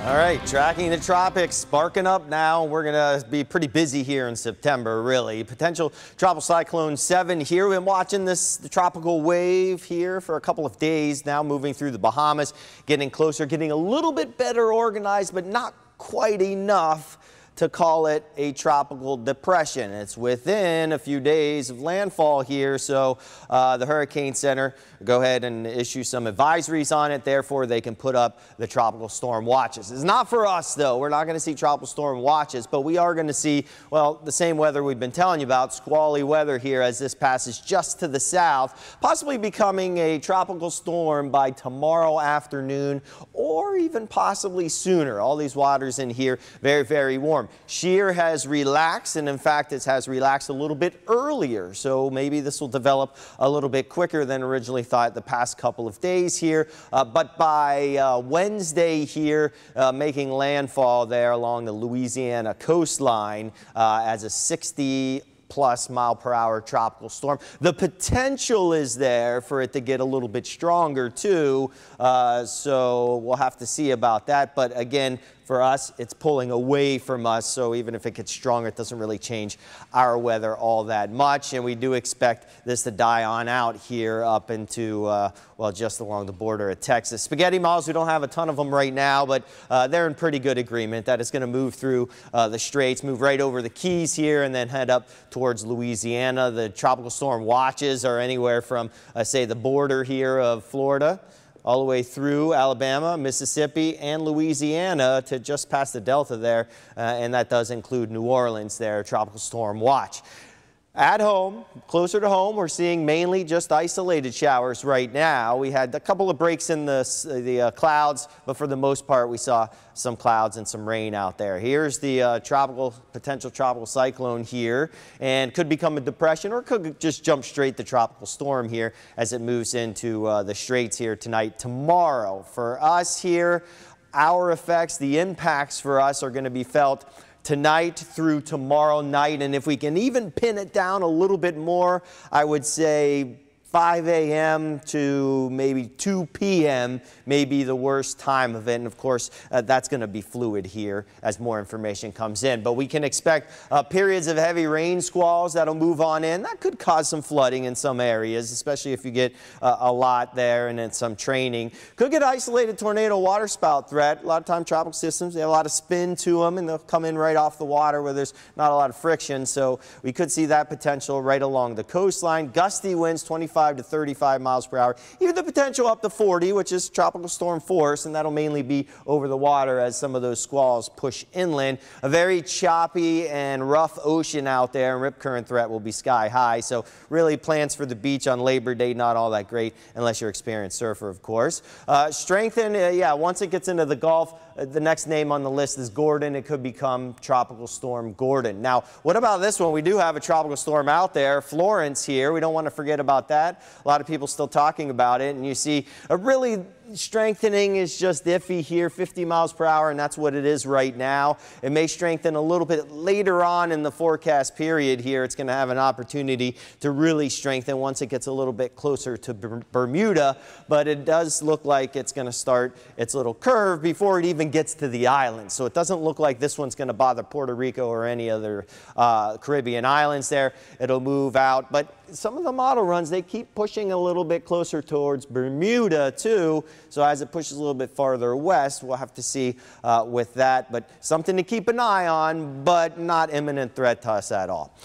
All right, tracking the tropics, sparking up now. We're going to be pretty busy here in September, really. Potential Tropical Cyclone 7 here. We've been watching the tropical wave here for a couple of days now, moving through the Bahamas, getting closer, getting a little bit better organized, but not quite enough to call it a tropical depression. It's within a few days of landfall here, so the Hurricane Center go ahead and issue some advisories on it. Therefore, they can put up the tropical storm watches. It's not for us, though. We're not going to see tropical storm watches, but we are going to see, well, the same weather we've been telling you about, squally weather here as this passes just to the south, possibly becoming a tropical storm by tomorrow afternoon or even possibly sooner. All these waters in here very, very warm. Shear has relaxed, and in fact it has relaxed a little bit earlier, so maybe this will develop a little bit quicker than originally thought the past couple of days here, but by Wednesday here, making landfall there along the Louisiana coastline as a 60+ mile-per-hour tropical storm. The potential is there for it to get a little bit stronger too, so we'll have to see about that. But again, for us, it's pulling away from us, so even if it gets stronger, it doesn't really change our weather all that much. And we do expect this to die on out here up into, well, just along the border of Texas. Spaghetti models, we don't have a ton of them right now, but they're in pretty good agreement that it's going to move through the straits, move right over the Keys here, and then head up towards Louisiana. The tropical storm watches are anywhere from, say, the border here of Florida all the way through Alabama, Mississippi, and Louisiana to just past the Delta there, and that does include New Orleans there, tropical storm watch. At home, closer to home, we're seeing mainly just isolated showers right now. We had a couple of breaks in the clouds, but for the most part, we saw some clouds and some rain out there. Here's the potential tropical cyclone here, and could become a depression or could just jump straight to tropical storm here as it moves into the straits here tonight, tomorrow. For us here, our effects, the impacts for us are going to be felt tonight through tomorrow night, and if we can even pin it down a little bit more, I would say 5 a.m. to maybe 2 p.m. may be the worst time of it. And of course, that's going to be fluid here as more information comes in. But we can expect periods of heavy rain squalls that'll move on in. That could cause some flooding in some areas, especially if you get a lot there and then some training. Could get isolated tornado waterspout threat. A lot of time tropical systems, they have a lot of spin to them, and they'll come in right off the water where there's not a lot of friction. So we could see that potential right along the coastline. Gusty winds 25 to 35 miles per hour, even the potential up to 40, which is tropical storm force, and that'll mainly be over the water as some of those squalls push inland. A very choppy and rough ocean out there, and rip current threat will be sky high, so really plans for the beach on Labor Day not all that great unless you're an experienced surfer, of course. Strengthen, yeah, once it gets into the Gulf, the next name on the list is Gordon. It could become Tropical Storm Gordon. Now, what about this one? We do have a tropical storm out there, Florence here. We don't want to forget about that. A lot of people still talking about it, and you see a really strengthening is just iffy here, 50 miles per hour, and that's what it is right now. It may strengthen a little bit later on in the forecast period here. It's going to have an opportunity to really strengthen once it gets a little bit closer to Bermuda, but it does look like it's going to start its little curve before it even gets to the island. So it doesn't look like this one's going to bother Puerto Rico or any other Caribbean islands there. It'll move out, but some of the model runs, they keep pushing a little bit closer towards Bermuda too. So as it pushes a little bit farther west, we'll have to see with that, but something to keep an eye on, but not imminent threat to us at all.